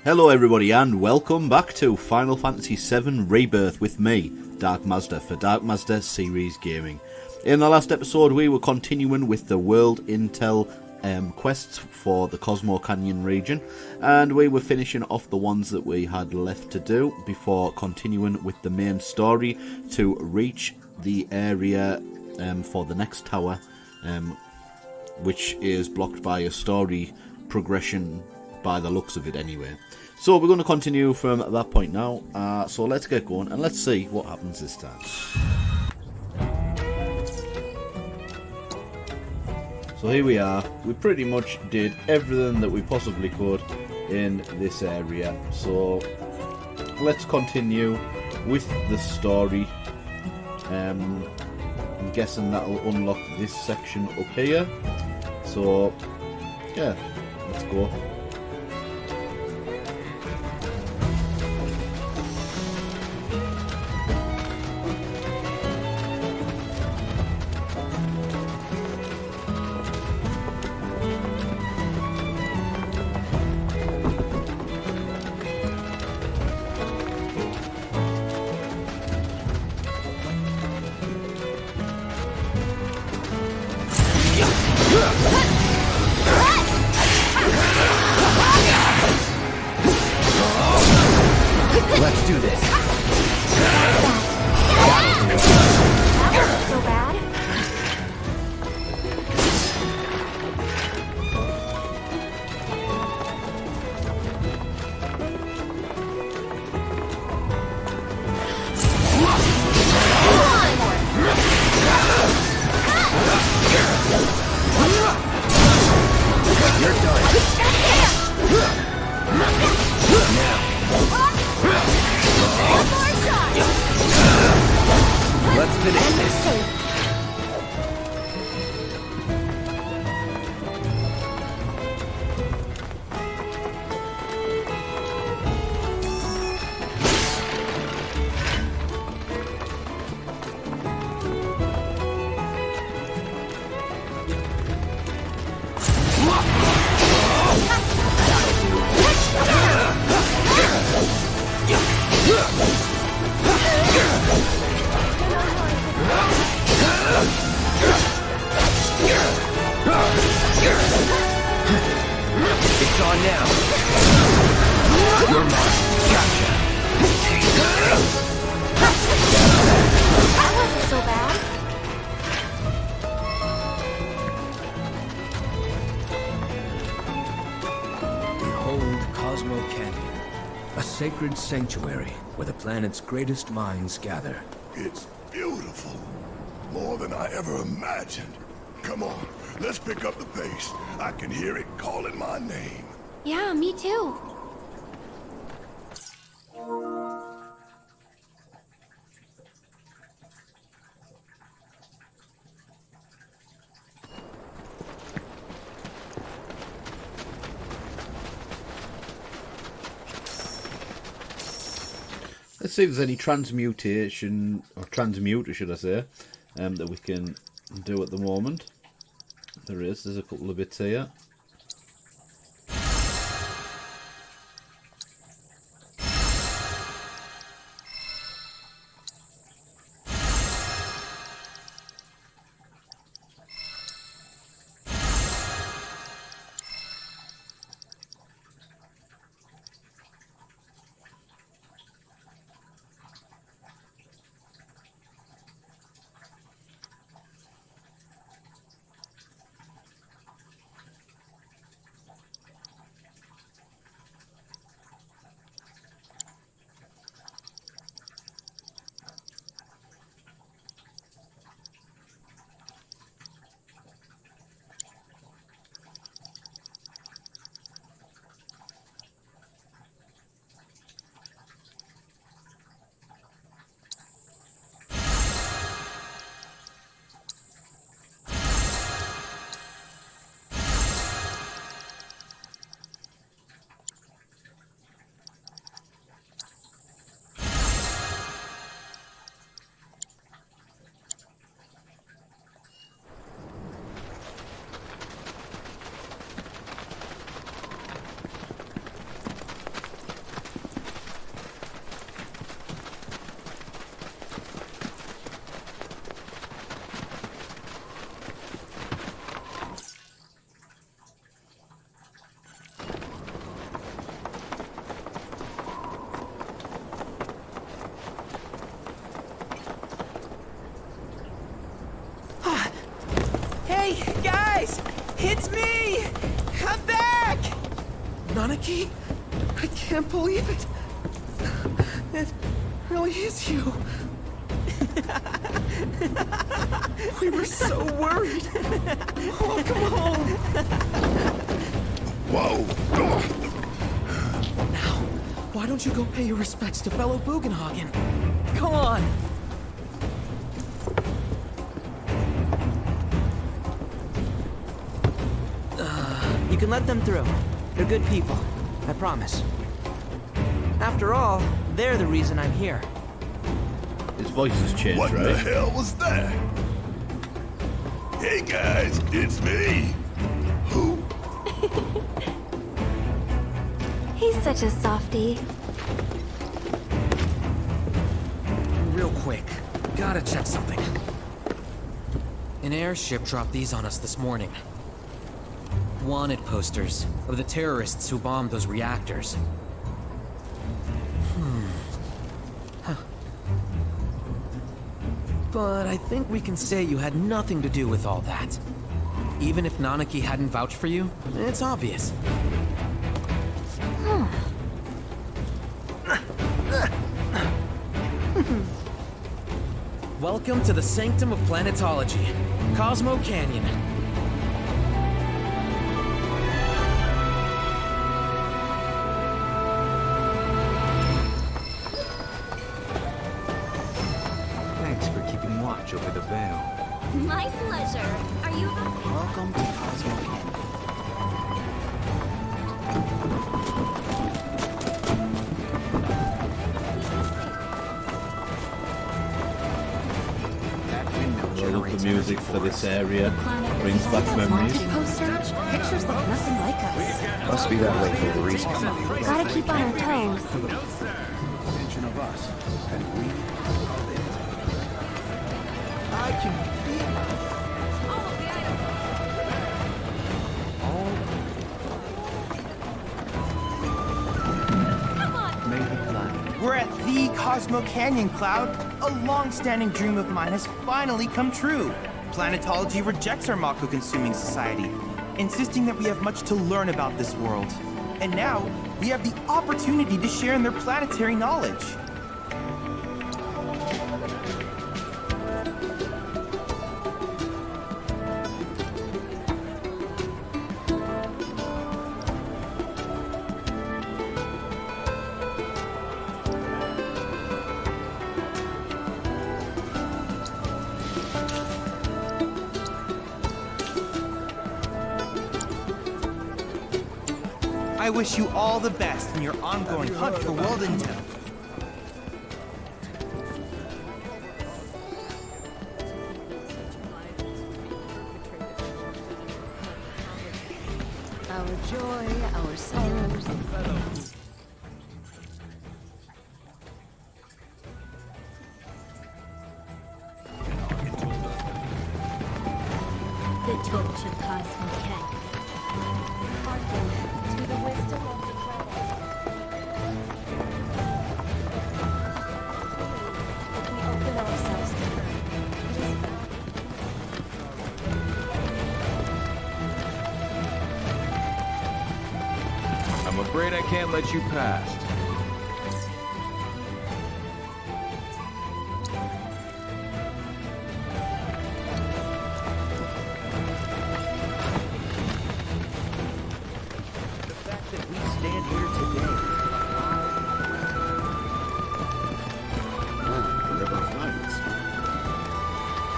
Hello everybody and welcome back to Final Fantasy VII Rebirth with me, Dark Mazda for Dark Mazda Series Gaming. In the last episode we were continuing with the World Intel quests for the Cosmo Canyon region, and we were finishing off the ones that we had left to do before continuing with the main story to reach the area for the next tower, which is blocked by a story progression by the looks of it anyway. So we're going to continue from that point now, so let's get going and let's see what happens this time. So here we are, we pretty much did everything that we possibly could in this area, so let's continue with the story. I'm guessing that'll unlock this section up here, so yeah, let's go. Let's do this. So bad. You're done. Let's finish this. It's on now. You're mine. Gotcha. That wasn't so bad. Behold Cosmo Canyon, a sacred sanctuary where the planet's greatest minds gather. It's beautiful. More than I ever imagined. Come on, let's pick up the pace. I can hear it calling my name. Yeah, me too. Let's see if there's any transmutation, or transmuter should I say, that we can do at the moment. There's a couple of bits here. Nanaki? I can't believe it. It really is you. We were so worried. Welcome home. Whoa! Now, why don't you go pay your respects to fellow Bugenhagen? Come on. You can let them through. They're good people. I promise. After all, they're the reason I'm here. His voice has changed, What right? the hell was that? Hey guys, it's me. Who? He's such a softie. Real quick, gotta check something. An airship dropped these on us this morning. Wanted posters of the terrorists who bombed those reactors. But I think we can say you had nothing to do with all that. Even if Nanaki hadn't vouched for you, it's obvious. Welcome to the sanctum of planetology, Cosmo Canyon. Thanks for keeping watch over the Vale. My pleasure. Are you about to... Welcome to Cosmo Canyon. I love the music for this area. Brings back memories. Poster? Pictures look nothing like us. Must be that way for a reason. Gotta keep on our toes. Attention of us, and we I can feel made the plan. We're at the Cosmo Canyon, Cloud. A long-standing dream of mine has finally come true. Planetology rejects our Mako-consuming society, insisting that we have much to learn about this world. And now, we have the opportunity to share in their planetary knowledge. I wish you all the best in your ongoing hunt for world intel. Our joy, our sorrows. The torch of Cosmo Canyon. Hearken to the wisdom of the planet. If we open ourselves to her, it is I'm afraid I can't let you past. The fact that we stand here today. The River of Lights.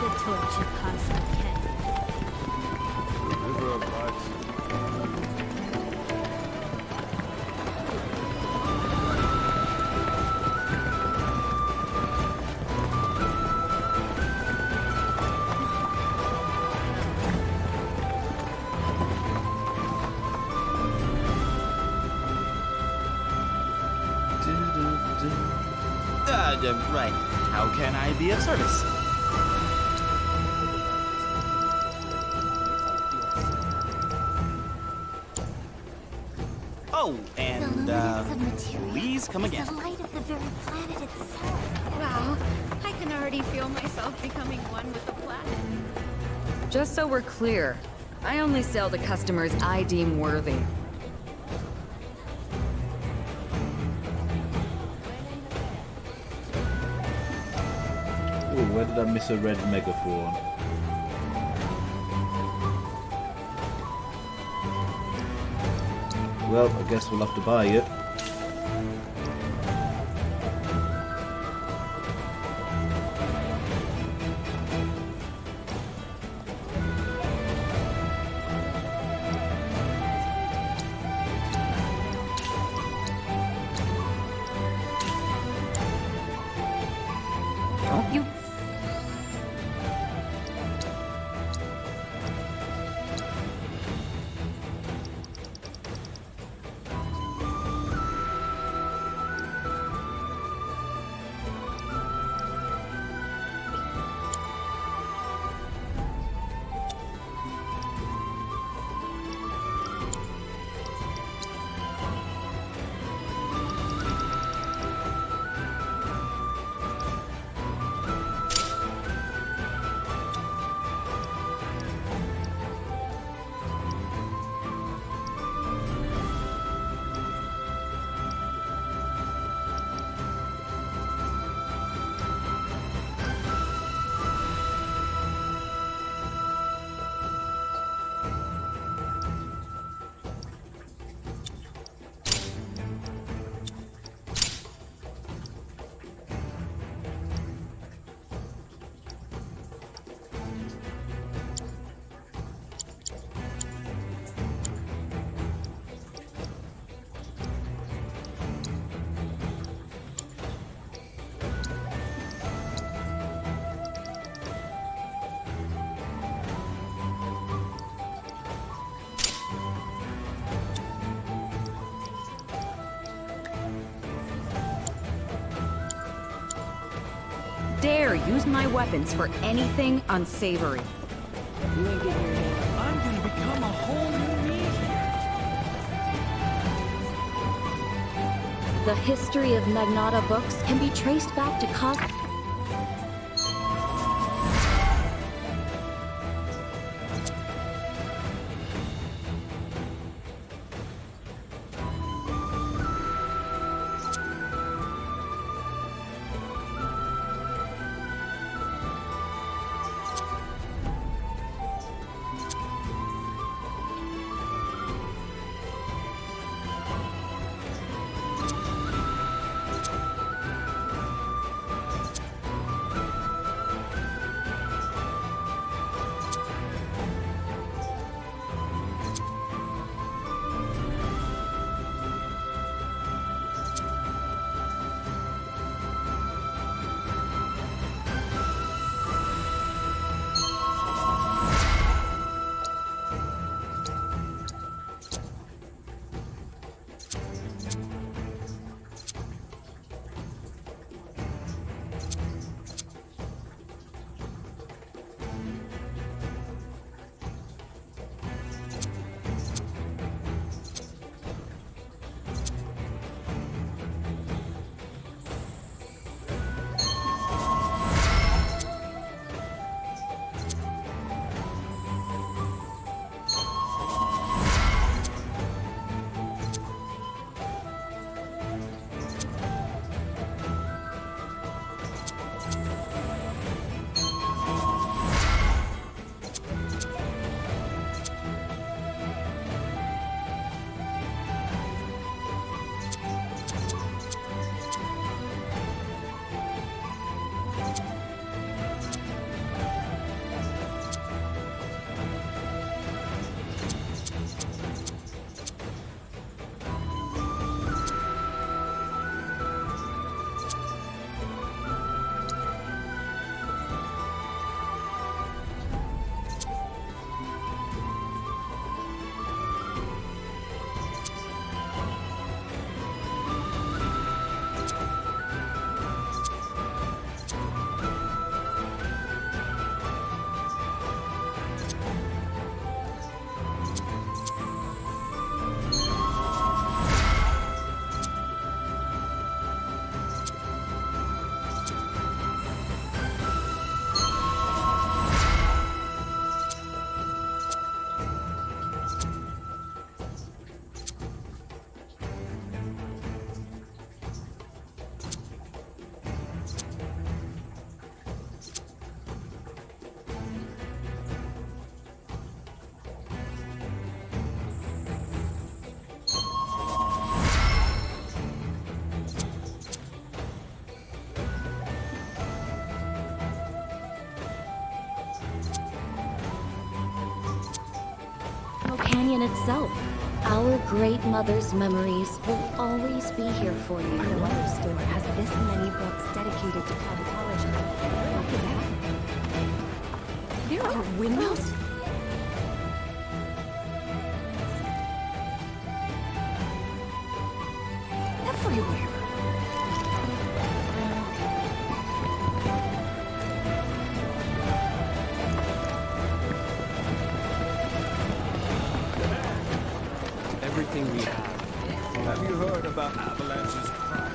the torch of Cosmo Canyon. River of Lights. Right. How can I be of service? Oh, and, The luminance of material please come is again. the light of the very planet itself. Wow, I can already feel myself becoming one with the planet. Just so we're clear, I only sell to customers I deem worthy. where did I miss a red megaphone? Well, I guess we'll have to buy it. Don't you... dare use my weapons for anything unsavory. I'm gonna become a whole new me here. The history of Magnata books can be traced back to in itself. Our Great Mother's memories will always be here for you. No other store has this many books dedicated to primatology. How could that happen? There are windmills? Everywhere. Everything we have. Have you heard about Avalanche's crime?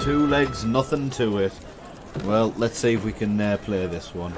Two legs, nothing to it. Well, let's see if we can play this one.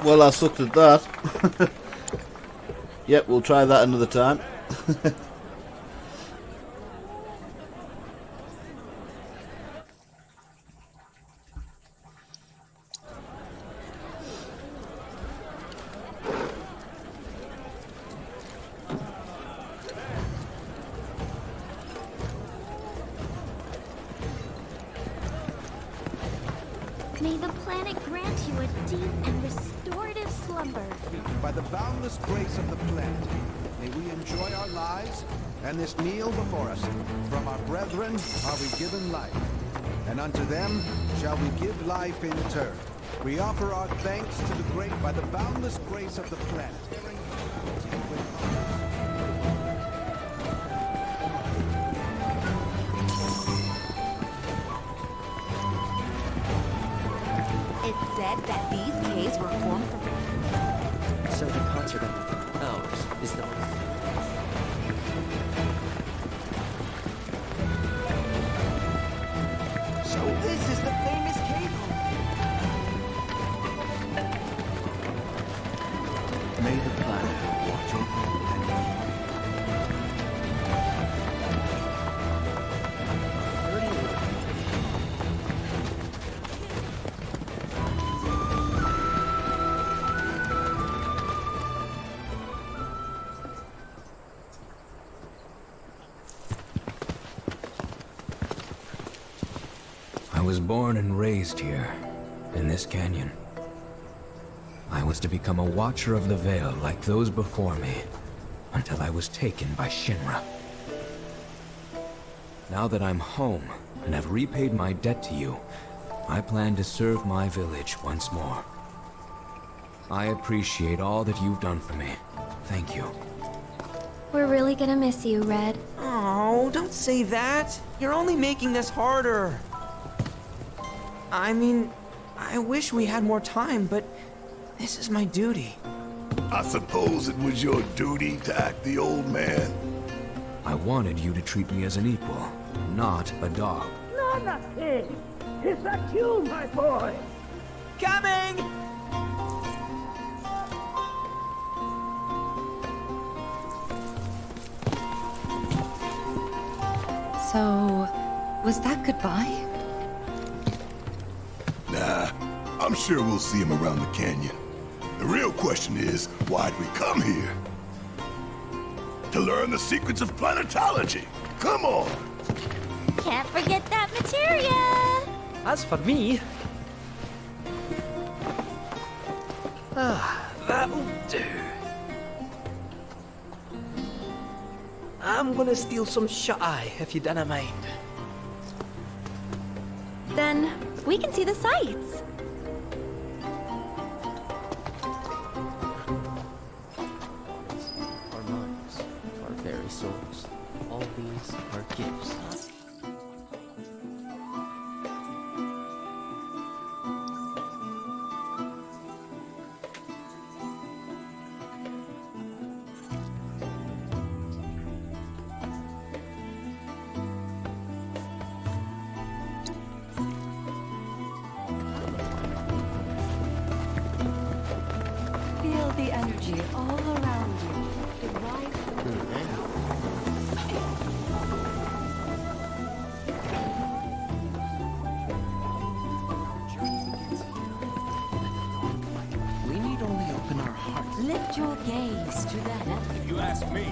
Well, I sucked at that. Yep, we'll try that another time. May the planet grant you a deep and restorative slumber. By the boundless grace of the planet, may we enjoy our lives and this meal before us. From our brethren are we given life, and unto them shall we give life in turn. We offer our thanks to the great by the boundless grace of the planet. It said that these caves were formed from... So the concert of ours is the... So this is the famous cave home. May the planet watch over you and was born and raised here, in this canyon. I was to become a watcher of the Vale like those before me, until I was taken by Shinra. Now that I'm home, and have repaid my debt to you, I plan to serve my village once more. I appreciate all that you've done for me. Thank you. We're really gonna miss you, Red. Oh, don't say that. You're only making this harder. I mean, I wish we had more time, but this is my duty. I suppose it was your duty to act the old man. I wanted you to treat me as an equal, not a dog. Not a pig. It's a you, my boy. Coming! So, was that goodbye? Nah, I'm sure we'll see him around the canyon. The real question is, why'd we come here? To learn the secrets of planetology. Come on! Can't forget that materia! As for me... that'll do. I'm gonna steal some shut-eye, if you don't mind. Then we can see the sights. Our minds, our very souls. All these are gifts. Feel the energy all around you. It rides We need only open our hearts. Lift your gaze to the heavens. If you ask me,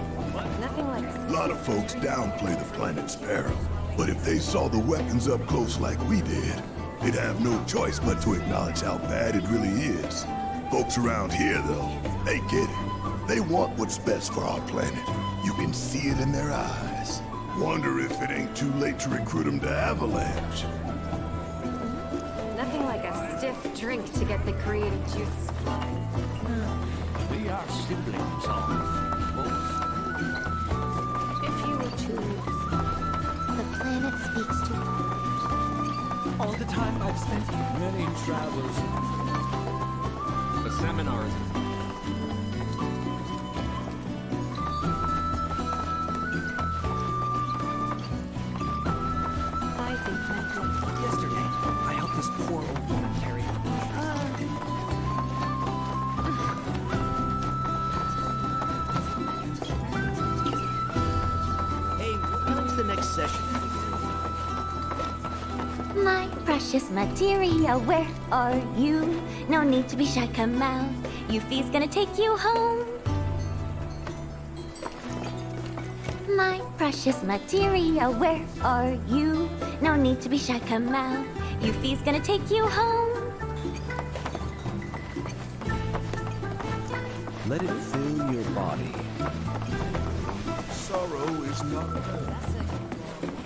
Nothing like A lot of folks downplay the planet's peril, but if they saw the weapons up close like we did, they'd have no choice but to acknowledge how bad it really is. Folks around here, though, they get it. They want what's best for our planet. You can see it in their eyes. Wonder if it ain't too late to recruit them to Avalanche. nothing like a stiff drink to get the creative juices flowing. We are siblings of both. If you will choose, the planet speaks to you. All the time I've spent here. many travels. The seminars. I think that Yesterday, I helped this poor old woman carry her. Hey, when's the next session? My precious materia, where are you? No need to be shy, come out. Yuffie's gonna take you home. My precious materia, where are you? No need to be shy, come out. Yuffie's gonna take you home. Let it fill your body. Sorrow is not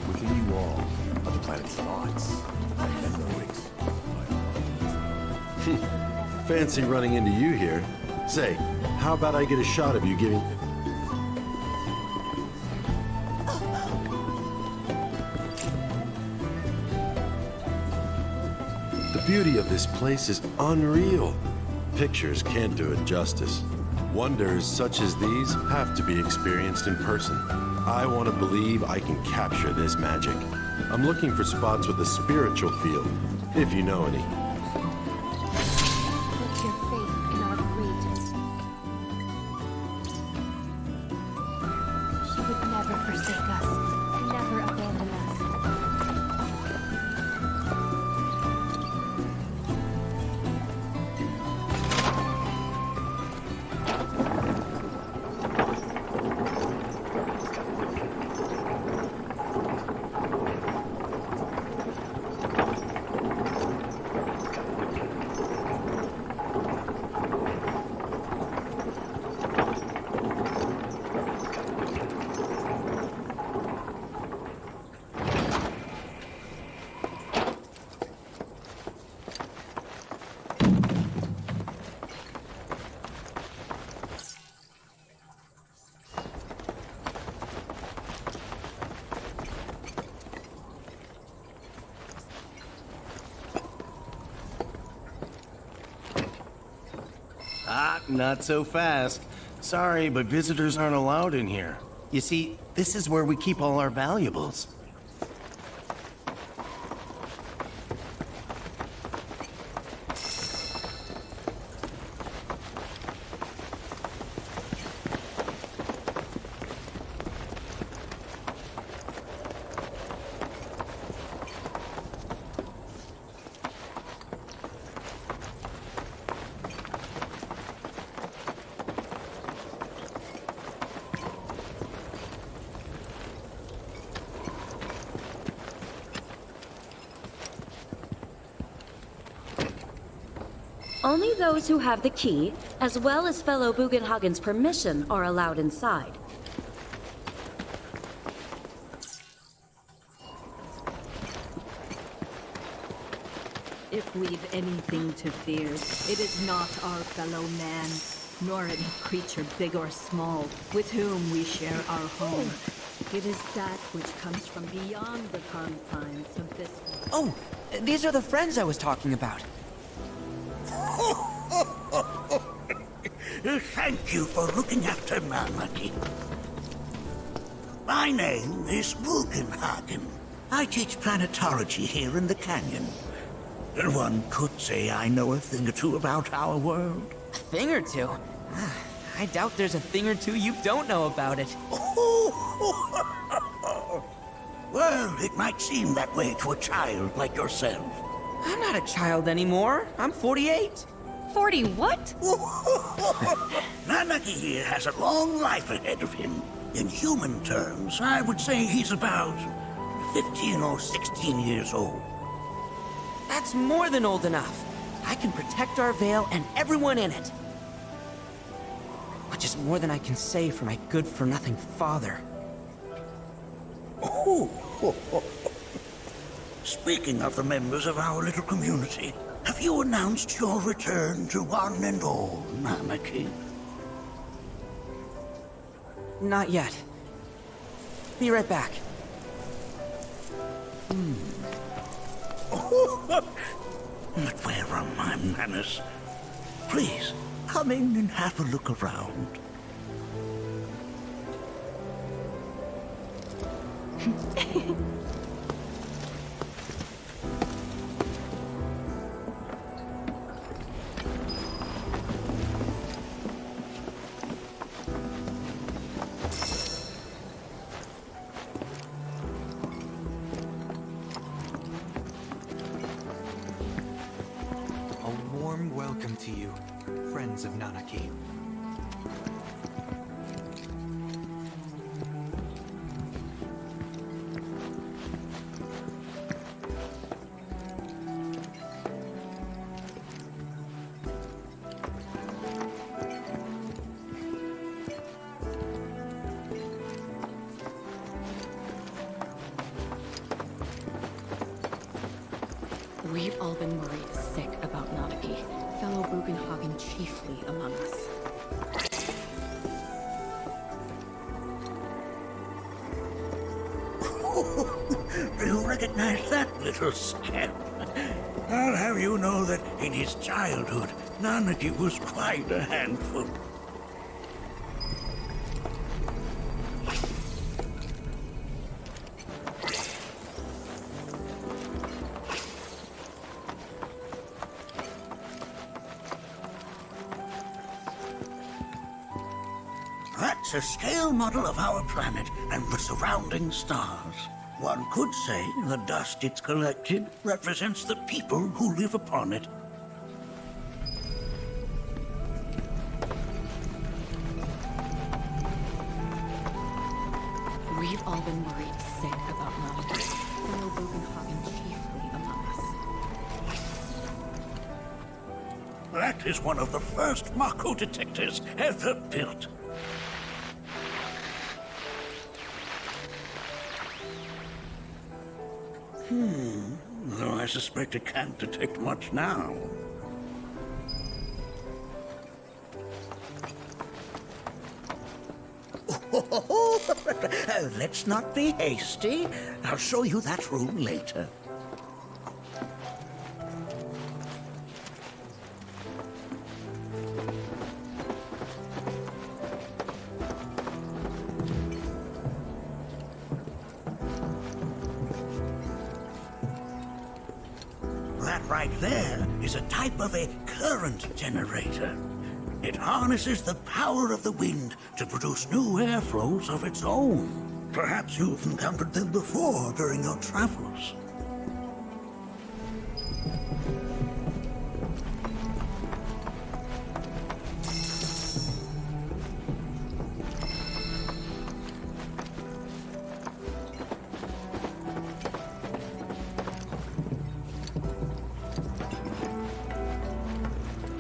Within you all are the planet's thoughts and memories. Fancy running into you here. Say, how about I get a shot of you giving... The beauty of this place is unreal. Pictures can't do it justice. Wonders such as these have to be experienced in person. I want to believe I can capture this magic. I'm looking for spots with a spiritual feel, if you know any. put your faith in our greatest. He would never forsake us, never abandon us. Ah, not so fast. Sorry, but visitors aren't allowed in here. You see, this is where we keep all our valuables. Only those who have the key, as well as fellow Bugenhagen's permission, are allowed inside. If we've anything to fear, it is not our fellow man, nor any creature big or small, with whom we share our home. It is that which comes from beyond the confines of this world. Oh, these are the friends I was talking about. Thank you for looking after Nanaki. My name is Bugenhagen. I teach planetology here in the canyon. One could say I know a thing or two about our world. A thing or two? I doubt there's a thing or two you don't know about it. Well, it might seem that way to a child like yourself. I'm not a child anymore. I'm 48. 40 what? Nanaki here has a long life ahead of him. In human terms, I would say he's about 15 or 16 years old. That's more than old enough. I can protect our Vale and everyone in it. Which is more than I can say for my good-for-nothing father. Speaking of the members of our little community, have you announced your return to one and all, Nanaki? Not yet. Be right back. But where are my manners? Please, come in and have a look around. A warm welcome to you, friends of Nanaki. We've all been worried sick about Nanaki, fellow Bugenhagen chiefly among us. Do you recognize that little scamp? I'll have you know that in his childhood, Nanaki was quite a handful. That's a scale model of our planet and the surrounding stars. One could say the dust it's collected represents the people who live upon it. We've all been worried sick about Nanaki, fellow Bugenhagen chiefly among us. That is one of the first Mako detectors ever built. Though I suspect it can't detect much now. Let's not be hasty. I'll show you that room later. That right there is a type of a current generator. It harnesses the power of the wind to produce new airflows of its own. Perhaps you've encountered them before during your travels.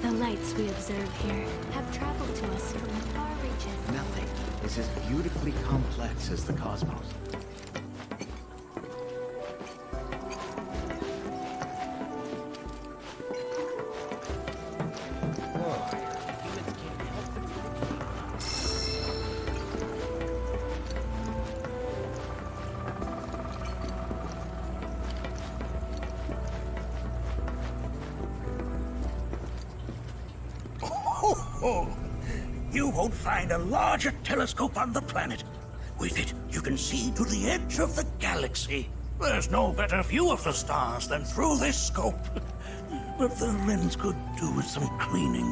The lights we observe here have traveled to us from far reaches. Nothing is as beautifully complex as the cosmos. Oh, you won't find a larger telescope on the planet. With it, you can see to the edge of the galaxy. There's no better view of the stars than through this scope. But the lens could do with some cleaning.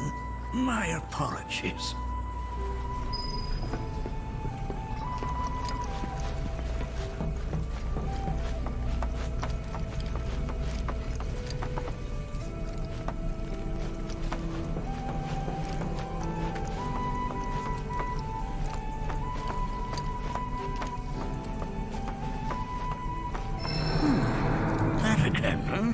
My apologies. That again, huh?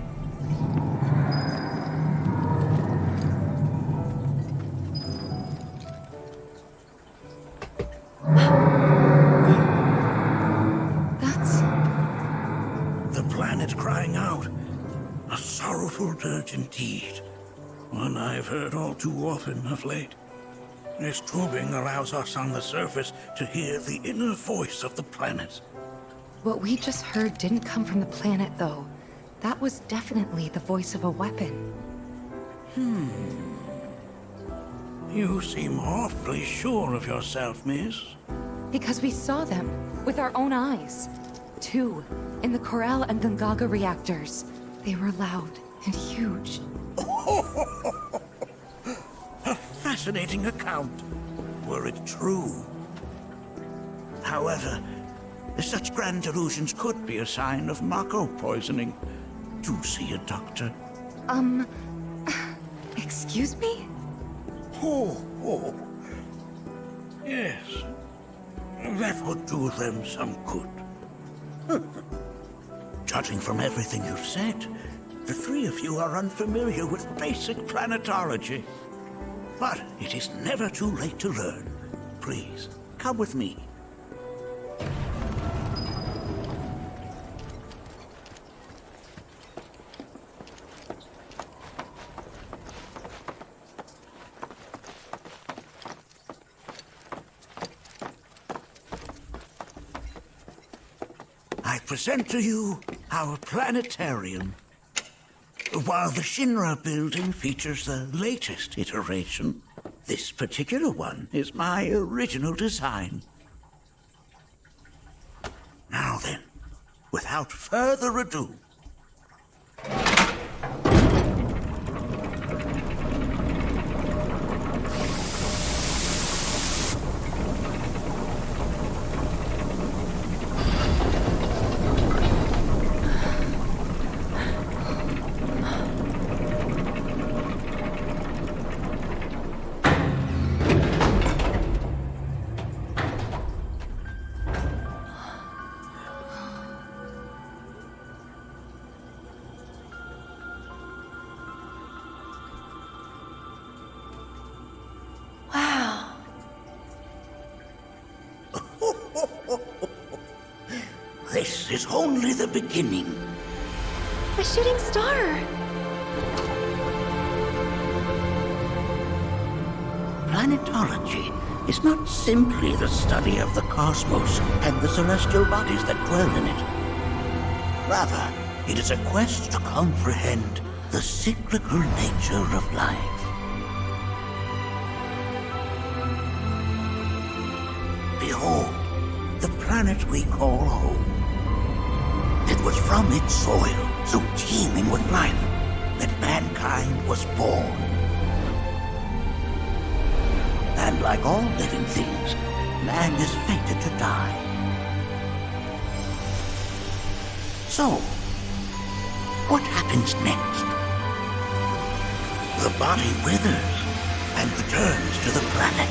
The planet crying out. A sorrowful dirge indeed. One I've heard all too often of late. This tubing allows us on the surface to hear the inner voice of the planet. What we just heard didn't come from the planet, though. That was definitely the voice of a weapon. You seem awfully sure of yourself, miss. Because we saw them with our own eyes. Two, in the Corral and Gungaga reactors. They were loud and huge. A fascinating account, were it true. However, such grand delusions could be a sign of Mako poisoning. Do see a doctor. Excuse me? Oh. Yes. That would do them some good. Judging from everything you've said, the three of you are unfamiliar with basic planetology. But it is never too late to learn. Please, come with me. I present to you our planetarium. While the Shinra building features the latest iteration, this particular one is my original design. Now then, without further ado, this is only the beginning. A shooting star! Planetology is not simply the study of the cosmos and the celestial bodies that dwell in it. Rather, it is a quest to comprehend the cyclical nature of life. Behold, the planet we call home. It was from its soil, so teeming with life, that mankind was born. And like all living things, man is fated to die. So, what happens next? The body withers and returns to the planet.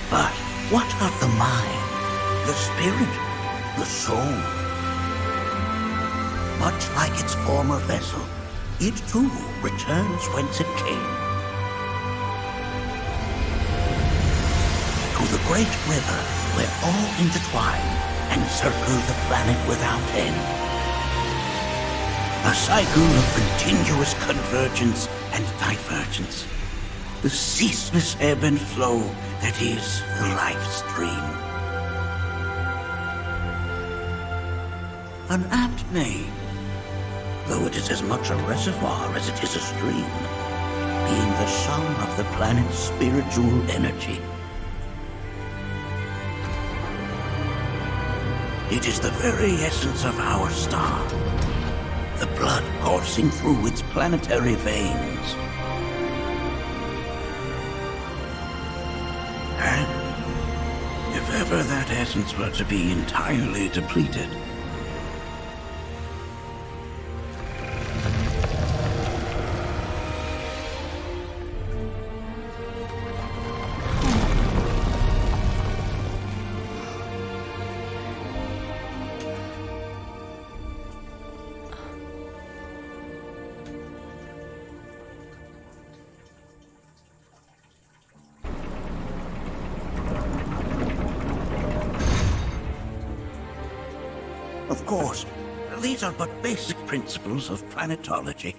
But what of the mind, the spirit, the soul? Much like its former vessel, it too returns whence it came. To the great river where all intertwine and circle the planet without end. A cycle of continuous convergence and divergence. The ceaseless ebb and flow that is the life stream. An apt name, though it is as much a reservoir as it is a stream, being the sum of the planet's spiritual energy. It is the very essence of our star, the blood coursing through its planetary veins. And if ever that essence were to be entirely depleted, of course, these are but basic principles of planetology.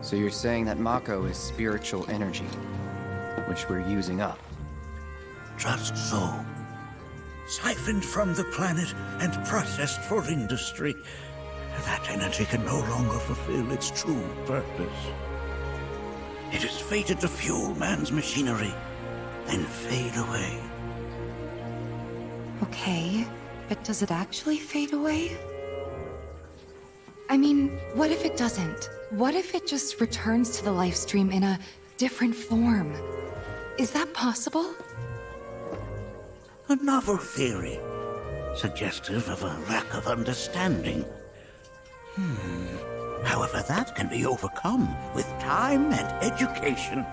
So you're saying that Mako is spiritual energy, which we're using up? Just so. Siphoned from the planet and processed for industry, that energy can no longer fulfill its true purpose. It is fated to fuel man's machinery, then fade away. Okay, but does it actually fade away? I mean, what if it doesn't? What if it just returns to the life stream in a different form? Is that possible? A novel theory, suggestive of a lack of understanding. However, that can be overcome with time and education.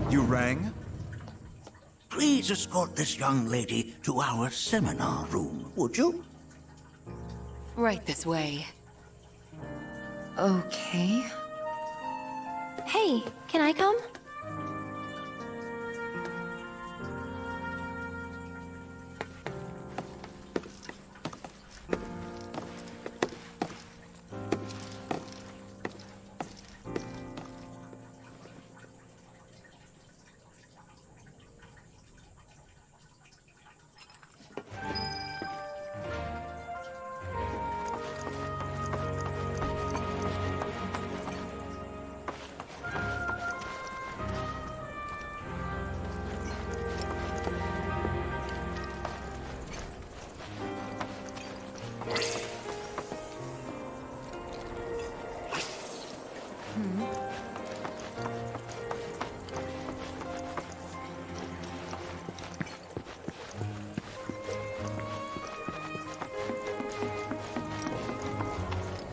You rang? Please escort this young lady to our seminar room, would you? Right this way. Okay. Hey, can I come?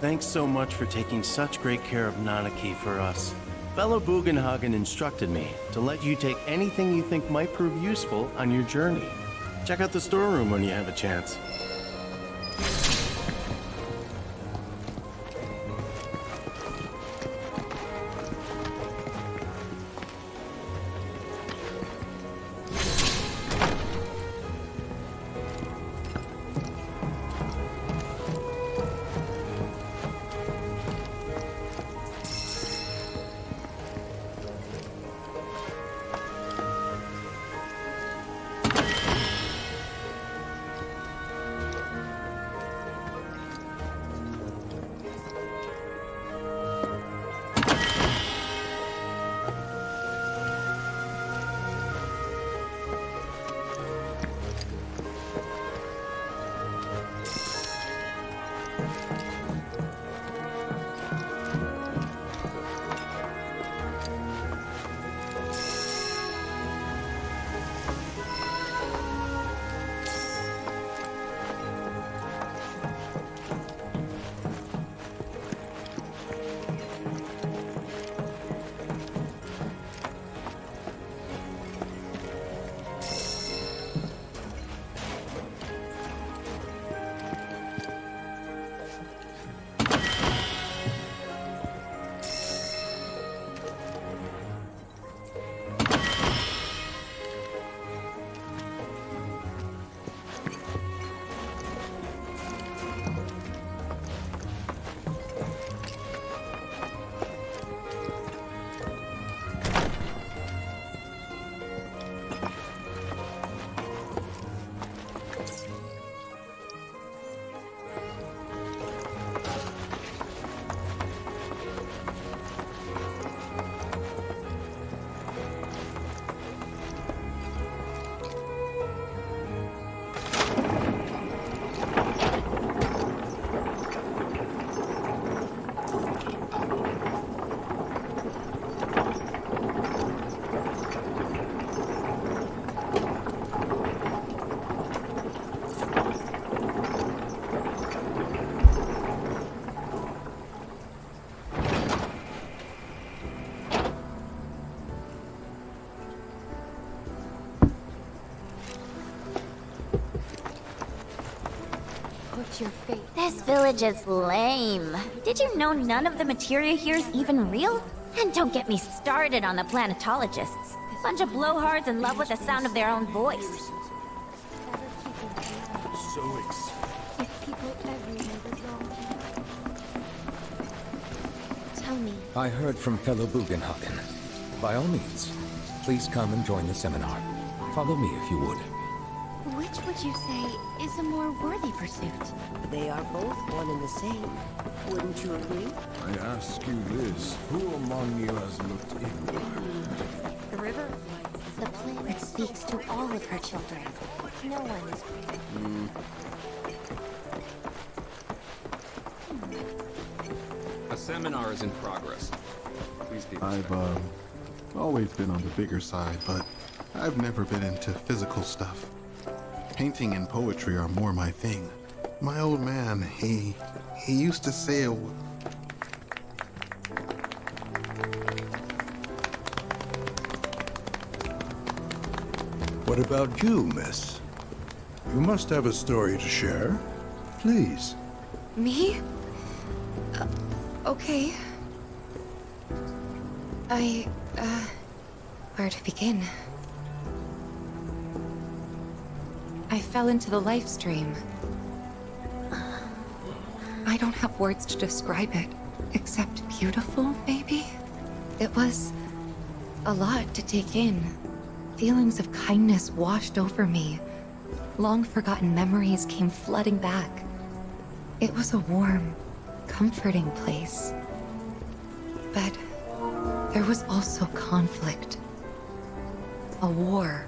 Thanks so much for taking such great care of Nanaki for us. Fellow Bugenhagen instructed me to let you take anything you think might prove useful on your journey. Check out the storeroom when you have a chance. put your faith. This village is lame. Did you know none of the materia here is even real? And don't get me started on the planetologists. Bunch of blowhards in love with the sound of their own voice. So expensive. If people everywhere was wrong. Tell me. I heard from fellow Bugenhagen. By all means, please come and join the seminar. Follow me if you would. Which would you say is a more worthy pursuit? They are both one and the same. Wouldn't you agree? I ask you this, who among you has looked inward? The river? The planet speaks to all of her children. No one is A seminar is in progress. Please be I've always been on the bigger side, but I've never been into physical stuff. Painting and poetry are more my thing. My old man, he used to say What about you, miss? You must have a story to share. Please. Me? Okay. Where to begin? I fell into the life stream. I don't have words to describe it, except beautiful, maybe? It was a lot to take in. Feelings of kindness washed over me. Long-forgotten memories came flooding back. It was a warm, comforting place. But there was also conflict. A war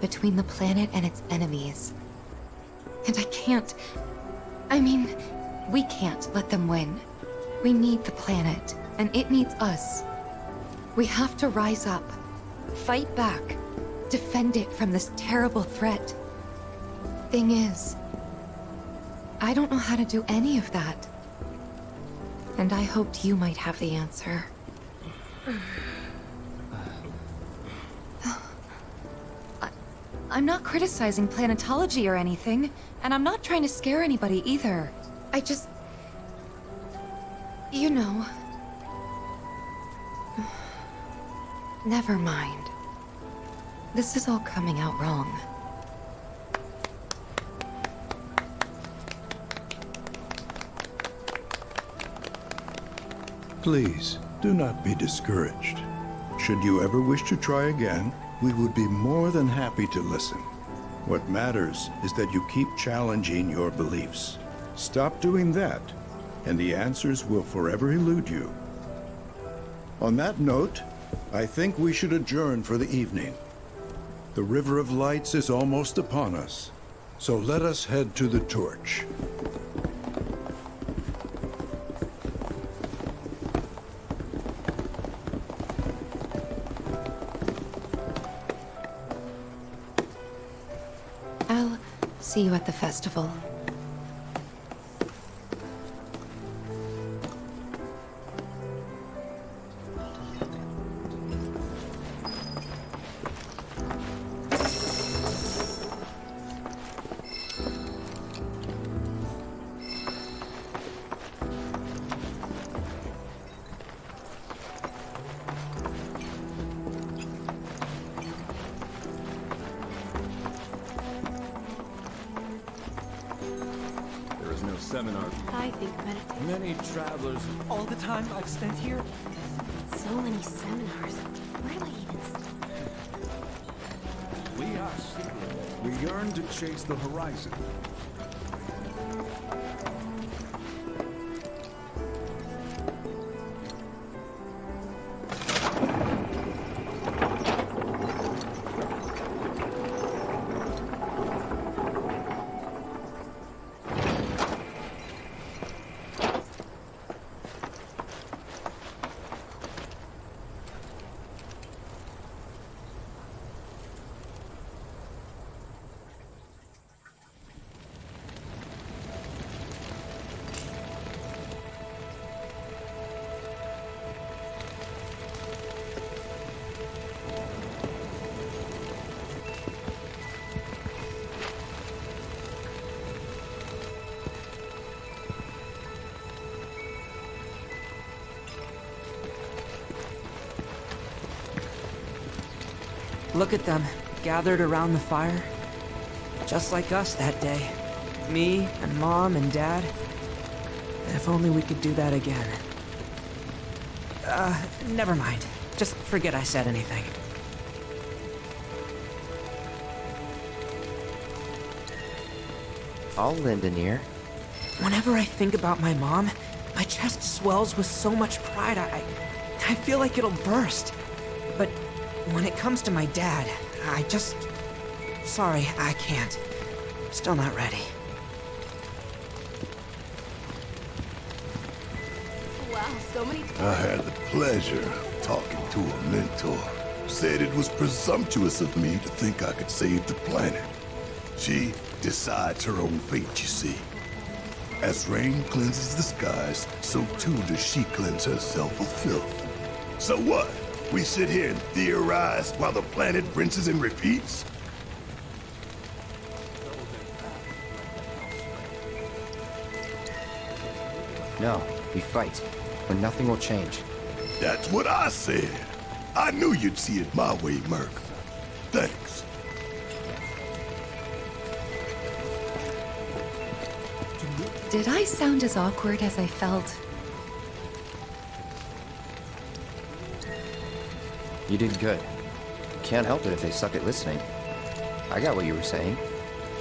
between the planet and its enemies. And we can't let them win. We need the planet, and it needs us. We have to rise up, fight back, defend it from this terrible threat. Thing is, I don't know how to do any of that. And I hoped you might have the answer. I'm not criticizing planetology or anything, and I'm not trying to scare anybody either. I just... You know... Never mind. This is all coming out wrong. Please, do not be discouraged. Should you ever wish to try again, we would be more than happy to listen. What matters is that you keep challenging your beliefs. Stop doing that, and the answers will forever elude you. On that note, I think we should adjourn for the evening. The River of Lights is almost upon us, so let us head to the torch. I'll see you at the festival. Seminar. I think meditation. Many travelers. All the time I've spent here? So many seminars. Where do I even start? We are secret. We yearn to chase the horizon. Look at them, gathered around the fire. Just like us that day. Me and Mom and Dad. If only we could do that again. Never mind. Just forget I said anything. I'll lend an ear. Whenever I think about my mom, my chest swells with so much pride, I feel like it'll burst. But when it comes to my dad, I just... Sorry, I can't. Still not ready. Wow, so many I had the pleasure of talking to a mentor. Said it was presumptuous of me to think I could save the planet. She decides her own fate, you see. As rain cleanses the skies, so too does she cleanse herself of filth. So what? We sit here and theorize while the planet rinses and repeats? No, we fight, or nothing will change. That's what I said. I knew you'd see it my way, Merc. Thanks. Did I sound as awkward as I felt? You did good. Can't help it if they suck at listening. I got what you were saying.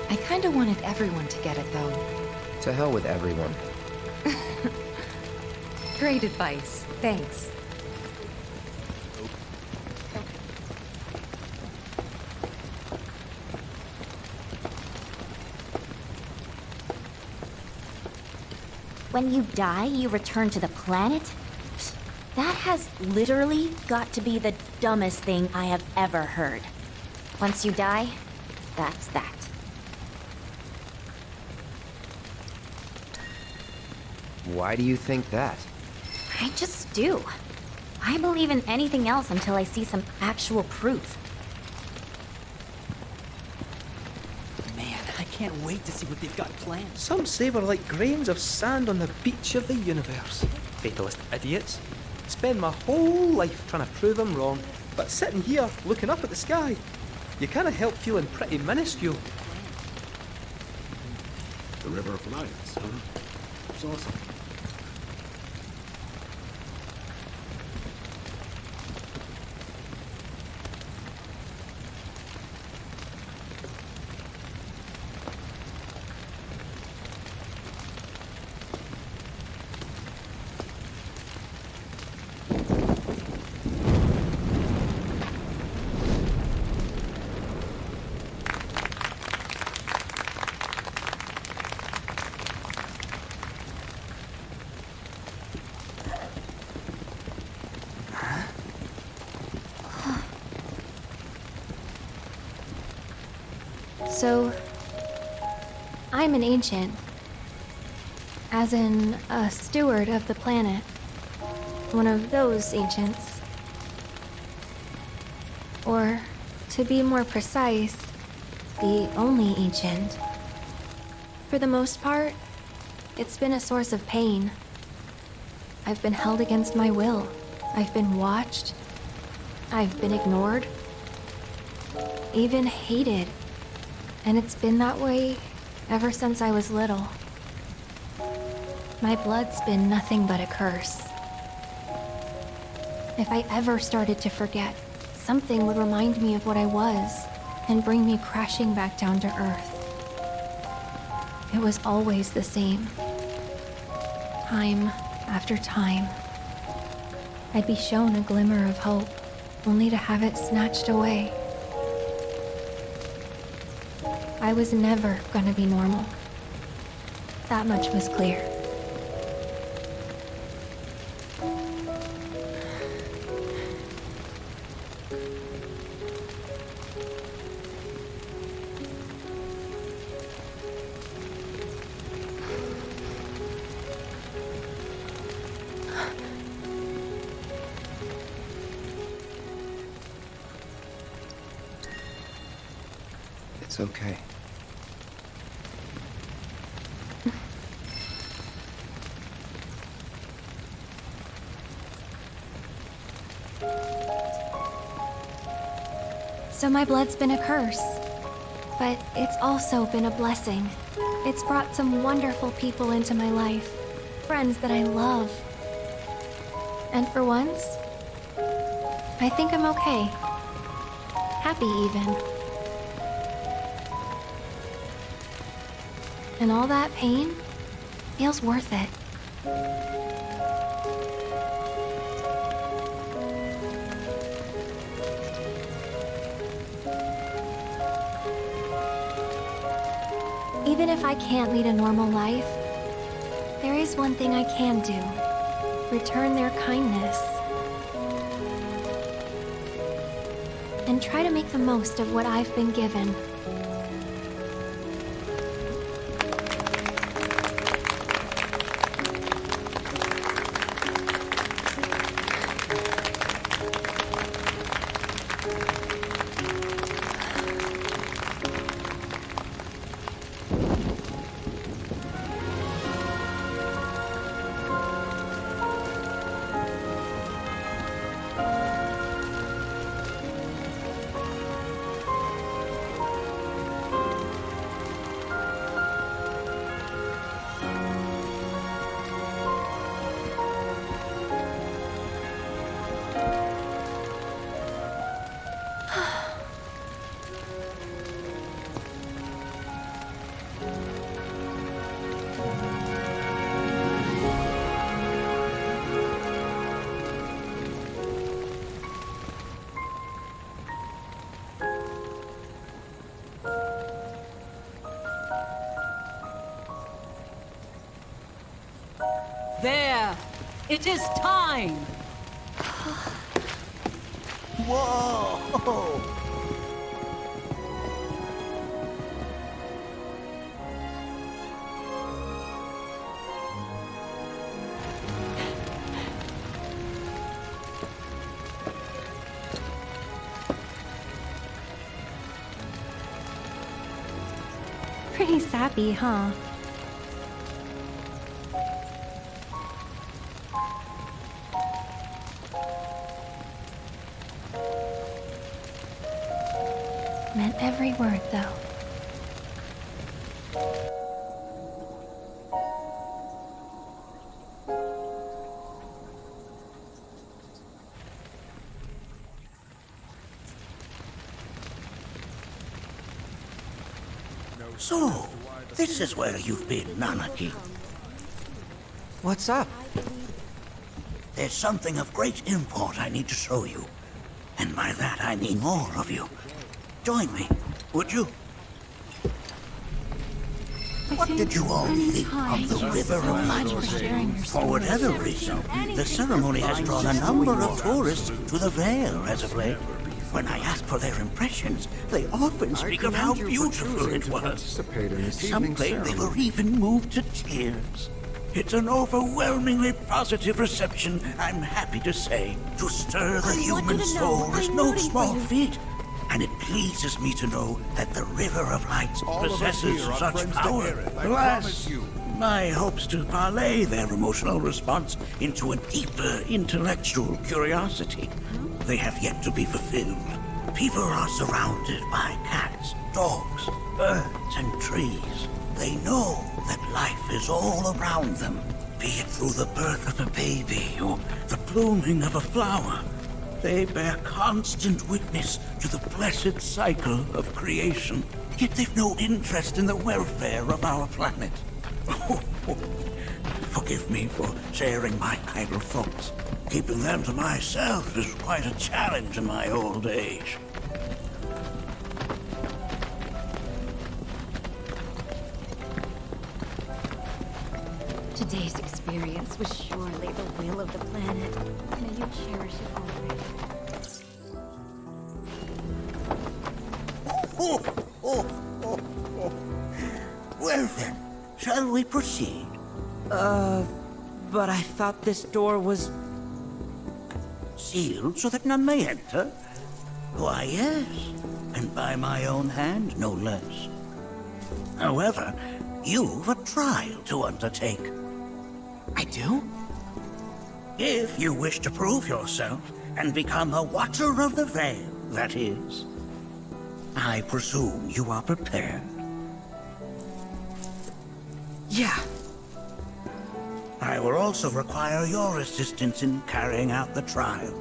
I kinda wanted everyone to get it, though. To hell with everyone. Great advice. Thanks. When you die, you return to the planet? That has literally got to be the dumbest thing I have ever heard. Once you die, that's that. Why do you think that? I just do. I believe in anything else until I see some actual proof. Man, I can't wait to see what they've got planned. Some say we're like grains of sand on the beach of the universe. Fatalist idiots. Spend my whole life trying to prove them wrong, but sitting here looking up at the sky, you can't help feeling pretty minuscule. The River of Lights, huh? It's awesome. So, I'm an ancient. As in, a steward of the planet. One of those ancients. Or, to be more precise, the only ancient. For the most part, it's been a source of pain. I've been held against my will. I've been watched. I've been ignored. Even hated. And it's been that way ever since I was little. My blood's been nothing but a curse. If I ever started to forget, something would remind me of what I was and bring me crashing back down to Earth. It was always the same. Time after time. I'd be shown a glimmer of hope, only to have it snatched away. I was never gonna be normal. That much was clear. It's okay. So So my blood's been a curse. But it's also been a blessing. It's brought some wonderful people into my life. Friends that I love. And for once, I think I'm okay. Happy even. And all that pain feels worth it. Even if I can't lead a normal life, there is one thing I can do. Return their kindness. And try to make the most of what I've been given. There! It is time! Whoa! Pretty sappy, huh? Meant every word, though. So, this is where you've been, Nanaki. What's up? There's something of great import I need to show you. And by that I mean all of you. Join me, would you? What did you all think of the River of Light? For whatever reason, the ceremony has drawn a number of tourists to the Vale as of late. When I ask for their impressions, they often speak of how beautiful it was. Some claim they were even moved to tears. It's an overwhelmingly positive reception, I'm happy to say. To stir the human soul is no small feat. And it pleases me to know that the River of Lights possesses such power. Alas, my hopes to parlay their emotional response into a deeper intellectual curiosity. They have yet to be fulfilled. People are surrounded by cats, dogs, birds, and trees. They know that life is all around them, be it through the birth of a baby or the blooming of a flower. They bear constant witness to the blessed cycle of creation, yet they've no interest in the welfare of our planet. Forgive me for sharing my idle thoughts. Keeping them to myself is quite a challenge in my old age. Today's experience was surely the will of the planet. May you cherish it always. Well then, shall we proceed? But I thought this door was... Sealed so that none may enter? Why, yes. And by my own hand, no less. However, you've a trial to undertake. I do? If you wish to prove yourself and become a Watcher of the Vale, that is. I presume you are prepared. Yeah. I will also require your assistance in carrying out the trial.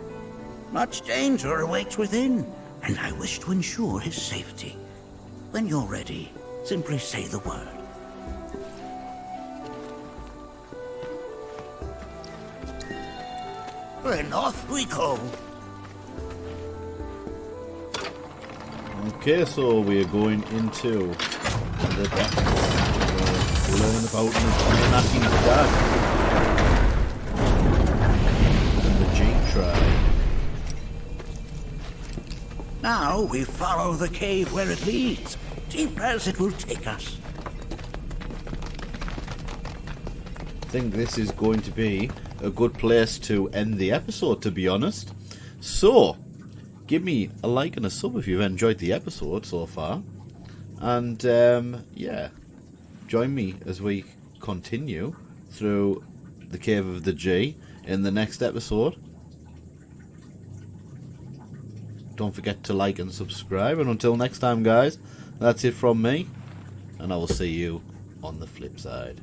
Much danger awaits within, and I wish to ensure his safety. When you're ready, simply say the word. Then off we go. Okay, so we are going into the depths. We'll learn about Anaki's dad and the G tribe. Now we follow the cave where it leads, deep as it will take us. I think this is going to be a good place to end the episode, to be honest. So, give me a like and a sub if you've enjoyed the episode so far. And, yeah, join me as we continue through the Cave of the G in the next episode. Don't forget to like and subscribe. And until next time, guys, that's it from me. And I will see you on the flip side.